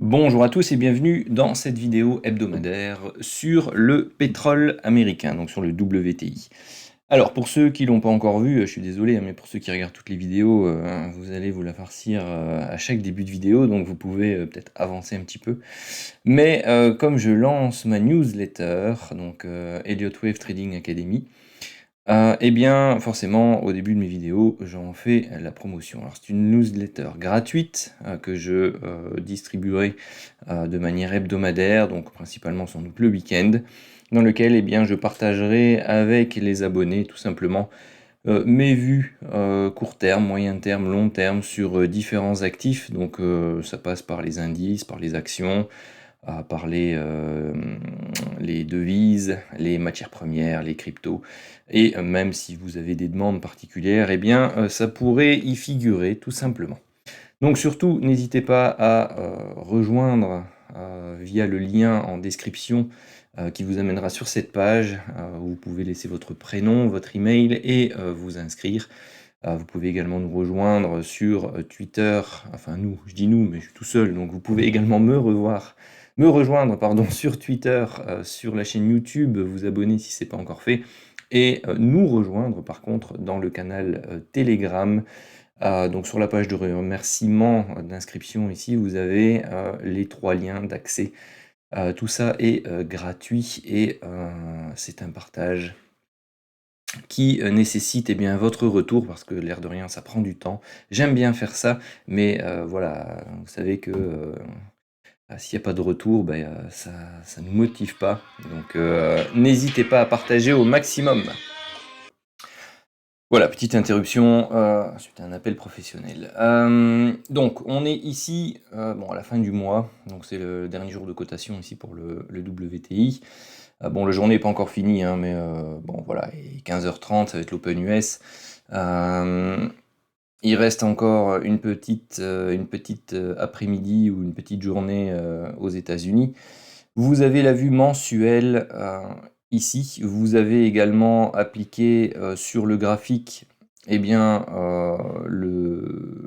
Bonjour à tous et bienvenue dans cette vidéo hebdomadaire sur le pétrole américain, donc sur le WTI. Alors pour ceux qui l'ont pas encore vu, je suis désolé, hein, mais pour ceux qui regardent toutes les vidéos, vous allez vous la farcir à chaque début de vidéo, donc vous pouvez peut-être avancer un petit peu. Mais comme je lance ma newsletter, donc Elliott Wave Trading Academy, eh bien, forcément, au début de mes vidéos, j'en fais la promotion. Alors, c'est une newsletter gratuite que je distribuerai de manière hebdomadaire, donc principalement sans doute le week-end, dans lequel eh bien, je partagerai avec les abonnés tout simplement mes vues court terme, moyen terme, long terme sur différents actifs. Donc, ça passe par les indices, par les actions, à parler les devises, les matières premières, les cryptos, et même si vous avez des demandes particulières, eh bien ça pourrait y figurer tout simplement. Donc surtout, n'hésitez pas à rejoindre via le lien en description qui vous amènera sur cette page, où vous pouvez laisser votre prénom, votre email et vous inscrire. Vous pouvez également nous rejoindre sur Twitter, enfin nous, je dis nous, mais je suis tout seul, donc vous pouvez également me rejoindre pardon, sur Twitter, sur la chaîne YouTube, vous abonner si ce n'est pas encore fait, et nous rejoindre par contre dans le canal Telegram. Donc sur la page de remerciement d'inscription ici, vous avez les 3 liens d'accès. Tout ça est gratuit et c'est un partage qui nécessite eh bien, votre retour, parce que l'air de rien, ça prend du temps. J'aime bien faire ça, mais voilà, vous savez que s'il n'y a pas de retour, ben, ça ne nous motive pas. Donc n'hésitez pas à partager au maximum. Voilà, petite interruption suite à un appel professionnel. Donc, on est ici bon, à la fin du mois, donc c'est le dernier jour de cotation ici pour le WTI. Bon, la journée n'est pas encore finie, hein, mais bon, voilà, il est 15h30, ça va être l'Open US. Il reste encore une petite après-midi ou une petite journée aux États-Unis. Vous avez la vue mensuelle ici. Vous avez également appliqué sur le graphique eh bien,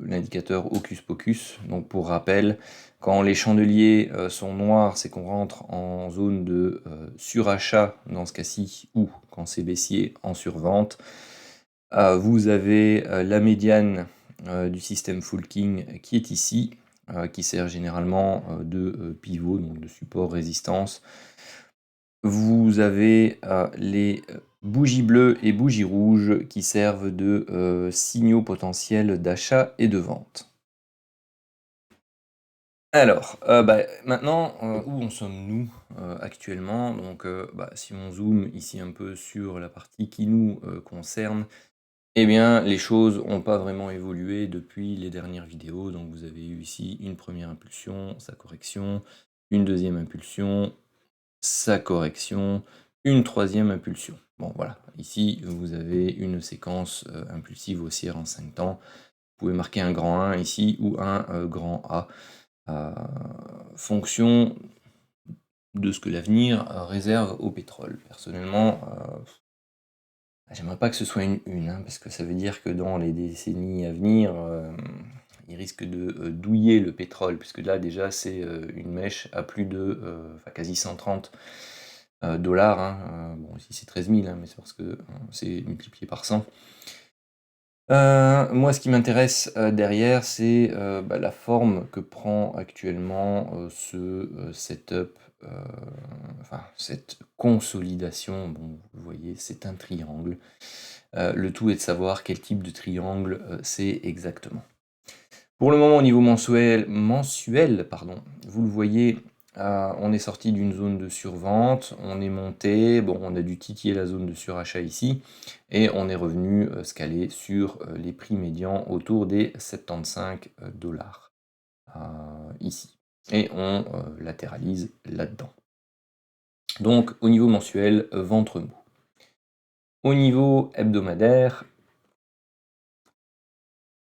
l'indicateur Hocus Pocus. Donc pour rappel, quand les chandeliers sont noirs, c'est qu'on rentre en zone de surachat dans ce cas-ci, ou quand c'est baissier, en survente. Vous avez la médiane du système Fulking qui est ici, qui sert généralement de pivot, donc de support résistance. Vous avez les bougies bleues et bougies rouges qui servent de signaux potentiels d'achat et de vente. Alors, maintenant, où en sommes-nous actuellement? Donc, si on zoome ici un peu sur la partie qui nous concerne, eh bien, les choses n'ont pas vraiment évolué depuis les dernières vidéos. Donc, vous avez eu ici une première impulsion, sa correction, une deuxième impulsion, sa correction, une troisième impulsion. Bon, voilà. Ici, vous avez une séquence impulsive haussière en 5 temps. Vous pouvez marquer un grand 1 ici ou un grand A, fonction de ce que l'avenir réserve au pétrole. Personnellement, j'aimerais pas que ce soit une hein, parce que ça veut dire que dans les décennies à venir, il risque de douiller le pétrole, puisque là déjà c'est une mèche à plus de quasi 130 dollars. Hein, bon, ici c'est 13 000, hein, mais c'est parce que c'est multiplié par 100. Moi, ce qui m'intéresse derrière, c'est la forme que prend actuellement ce setup, cette consolidation. Bon, vous voyez, c'est un triangle. Le tout est de savoir quel type de triangle c'est exactement. Pour le moment, au niveau mensuel, pardon, vous le voyez, on est sorti d'une zone de survente, on est monté, bon, on a dû titiller la zone de surachat ici, et on est revenu se caler sur les prix médians autour des 75 dollars ici. Et on latéralise là-dedans. Donc, au niveau mensuel, ventre mou. Au niveau hebdomadaire,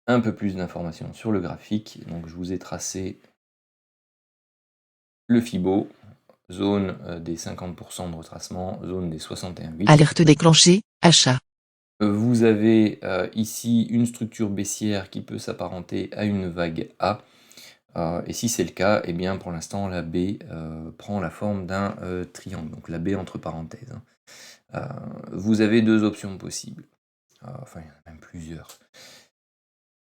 un peu plus d'informations sur le graphique. Donc, je vous ai tracé le Fibo, zone des 50% de retracement, zone des 61,8. Alerte déclenchée, achat. Vous avez ici une structure baissière qui peut s'apparenter à une vague A. Et si c'est le cas, eh bien pour l'instant la baie prend la forme d'un triangle, donc la baie entre parenthèses, hein. Vous avez 2 options possibles, enfin il y en a même plusieurs.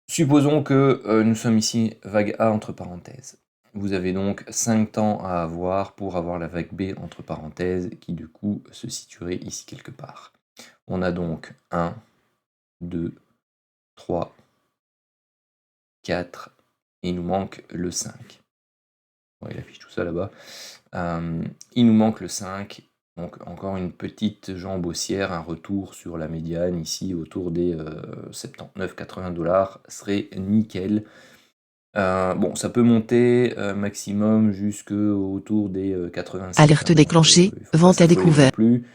Supposons que nous sommes ici vague A entre parenthèses. Vous avez donc 5 temps à avoir pour avoir la vague B entre parenthèses qui du coup se situerait ici quelque part. On a donc 1, 2, 3, 4 et il nous manque le 5. Ouais, il affiche tout ça là-bas. Il nous manque le 5, donc encore une petite jambe haussière, un retour sur la médiane ici autour des 79-80 $ serait nickel. Bon, ça peut monter maximum jusque autour des 87, Alerte hein, donc déclenchée, il ne faut pas vente à s'affoler non découvert. plus.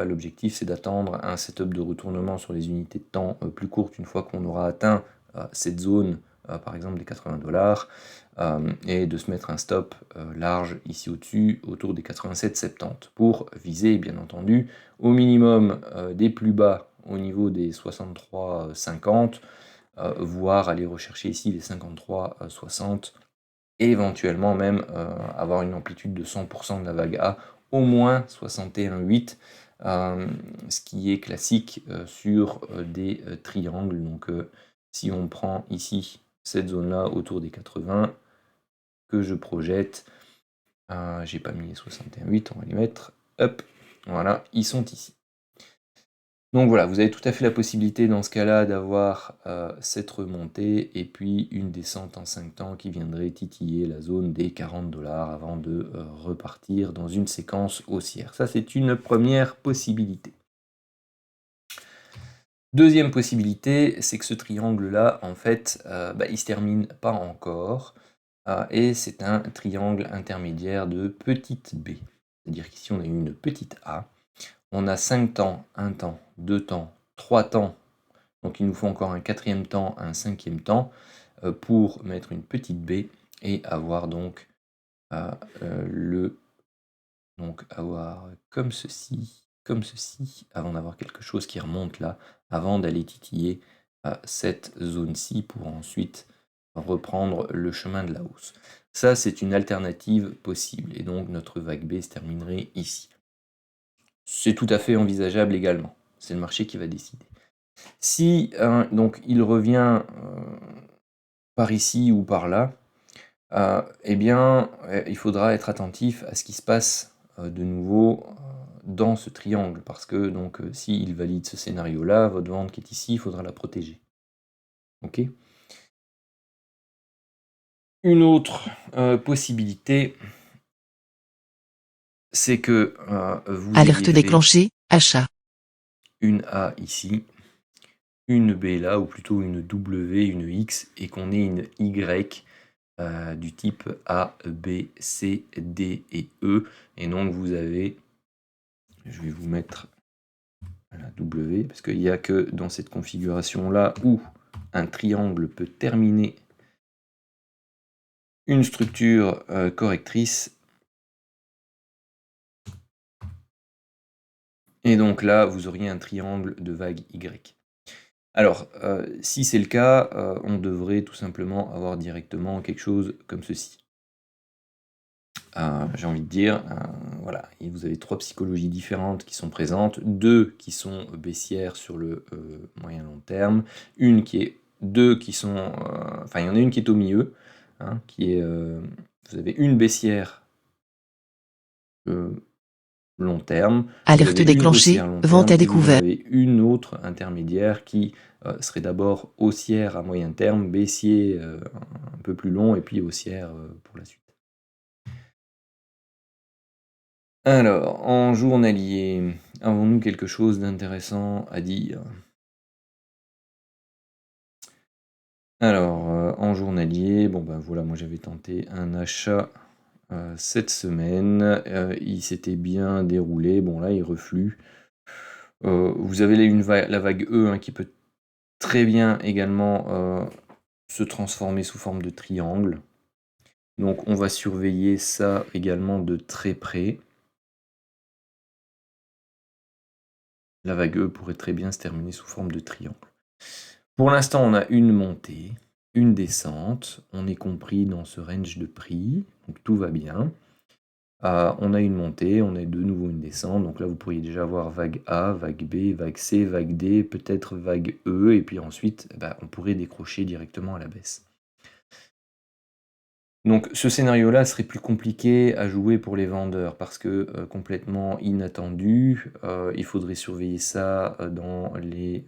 L'objectif c'est d'attendre un setup de retournement sur les unités de temps plus courtes une fois qu'on aura atteint cette zone, par exemple des 80 $, et de se mettre un stop large ici au-dessus, autour des 87-70, pour viser bien entendu au minimum des plus bas au niveau des 63-50, voire aller rechercher ici les 53-60, et éventuellement même avoir une amplitude de 100% de la vague A, au moins 61,8, ce qui est classique sur des triangles. Donc si on prend ici cette zone-là autour des 80, que je projette, j'ai pas mis les 61,8, on va les mettre, hop, voilà, ils sont ici. Donc voilà, vous avez tout à fait la possibilité dans ce cas-là d'avoir cette remontée et puis une descente en 5 temps qui viendrait titiller la zone des 40 $ avant de repartir dans une séquence haussière. Ça, c'est une première possibilité. Deuxième possibilité, c'est que ce triangle-là, en fait, il se termine pas encore, et c'est un triangle intermédiaire de petite b. C'est-à-dire qu'ici, on a une petite a. On a 5 temps, 1 temps, 2 temps, 3 temps, donc il nous faut encore un 4e temps, un 5e temps, pour mettre une petite baie et avoir donc avoir comme ceci, avant d'avoir quelque chose qui remonte là, avant d'aller titiller cette zone-ci pour ensuite reprendre le chemin de la hausse. Ça, c'est une alternative possible, et donc notre vague B se terminerait ici. C'est tout à fait envisageable également. C'est le marché qui va décider. Si donc il revient par ici ou par là, eh bien, il faudra être attentif à ce qui se passe de nouveau dans ce triangle, parce que donc s'il valide ce scénario-là, votre vente qui est ici, il faudra la protéger. Ok. Une autre possibilité, c'est que vous Alerte ayez fait déclenchée, achat. une A ici, une B là, ou plutôt une W, une X, et qu'on ait une Y du type A, B, C, D et E. Et donc vous avez, je vais vous mettre la W, parce qu'il n'y a que dans cette configuration-là où un triangle peut terminer une structure correctrice. Et donc là, vous auriez un triangle de vague Y. Alors, si c'est le cas, on devrait tout simplement avoir directement quelque chose comme ceci. J'ai envie de dire, voilà, et vous avez 3 psychologies différentes qui sont présentes, 2 qui sont baissières sur le moyen long terme, une qui est 2 qui sont, enfin il y en a une qui est au milieu, hein, qui est, vous avez une baissière long terme, vous Alerte avez une déclenchée, haussière long vente terme, à et vous en découvert. avez une autre intermédiaire qui serait d'abord haussière à moyen terme, baissier un peu plus long, et puis haussière pour la suite. Alors, en journalier, avons-nous quelque chose d'intéressant à dire? Alors, en journalier, bon ben voilà, moi j'avais tenté un achat cette semaine, il s'était bien déroulé, bon là il reflue. Vous avez la vague E hein, qui peut très bien également se transformer sous forme de triangle. Donc on va surveiller ça également de très près. La vague E pourrait très bien se terminer sous forme de triangle. Pour l'instant, on a une montée. une descente, on est compris dans ce range de prix, donc tout va bien. On a une montée, on a de nouveau une descente, donc là vous pourriez déjà voir vague A, vague B, vague C, vague D, peut-être vague E, et puis ensuite on pourrait décrocher directement à la baisse. Donc ce scénario-là serait plus compliqué à jouer pour les vendeurs parce que complètement inattendu. Il faudrait surveiller ça dans les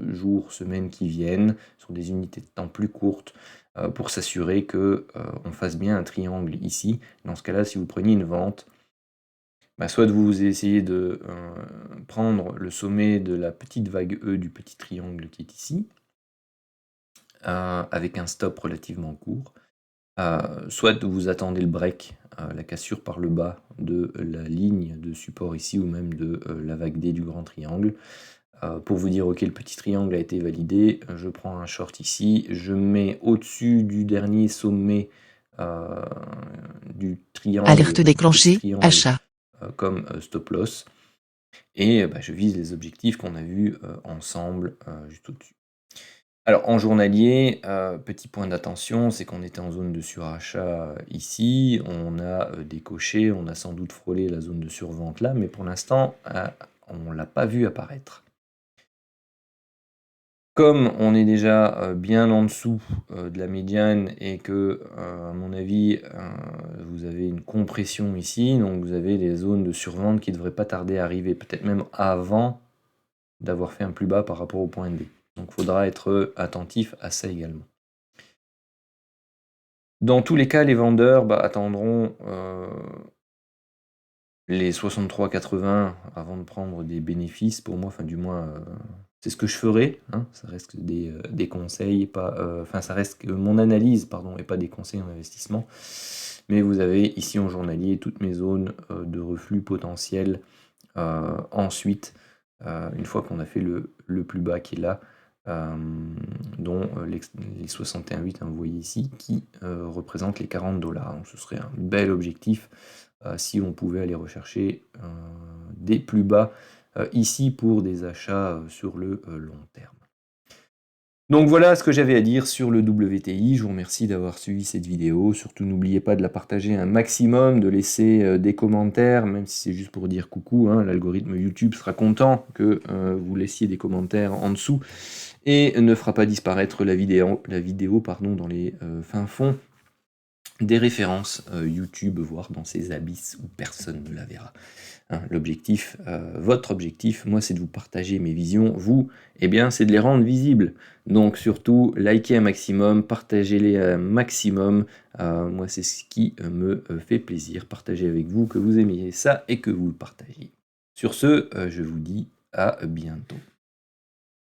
jours, semaines qui viennent, sur des unités de temps plus courtes, pour s'assurer qu'on fasse bien un triangle ici. Dans ce cas-là, si vous preniez une vente, soit vous essayez de prendre le sommet de la petite vague E du petit triangle qui est ici, avec un stop relativement court. Soit vous attendez le break, la cassure par le bas de la ligne de support ici, ou même de la vague D du grand triangle, pour vous dire ok, le petit triangle a été validé, je prends un short ici, je mets au-dessus du dernier sommet du triangle, Alerte du petit déclenchée, triangle, achat. comme stop loss, et je vise les objectifs qu'on a vus ensemble juste au-dessus. Alors en journalier, petit point d'attention, c'est qu'on était en zone de surachat ici, on a décoché, on a sans doute frôlé la zone de survente là, mais pour l'instant, on ne l'a pas vu apparaître. Comme on est déjà bien en dessous de la médiane et que, à mon avis, vous avez une compression ici, donc vous avez les zones de survente qui ne devraient pas tarder à arriver, peut-être même avant d'avoir fait un plus bas par rapport au point D. Donc il faudra être attentif à ça également. Dans tous les cas, les vendeurs attendront les 63,80 avant de prendre des bénéfices. Pour moi, enfin du moins, c'est ce que je ferai. Hein. Ça reste des conseils, pas, ça reste que mon analyse, pardon, et pas des conseils en investissement. Mais vous avez ici en journalier toutes mes zones de reflux potentiel. Ensuite, une fois qu'on a fait le plus bas qui est là, dont les 61,8, vous voyez ici, qui représentent les 40$. Donc ce serait un bel objectif si on pouvait aller rechercher des plus bas ici pour des achats sur le long terme. Donc voilà ce que j'avais à dire sur le WTI. Je vous remercie d'avoir suivi cette vidéo. Surtout n'oubliez pas de la partager un maximum, de laisser des commentaires, même si c'est juste pour dire coucou. Hein, l'algorithme YouTube sera content que vous laissiez des commentaires en dessous et ne fera pas disparaître la vidéo dans les fins fonds des références YouTube, voire dans ces abysses où personne ne la verra. Hein, l'objectif, votre objectif, moi, c'est de vous partager mes visions. Vous, c'est de les rendre visibles. Donc surtout, likez un maximum, partagez-les un maximum. Moi, c'est ce qui me fait plaisir. Partagez avec vous que vous aimiez ça et que vous le partagiez. Sur ce, je vous dis à bientôt.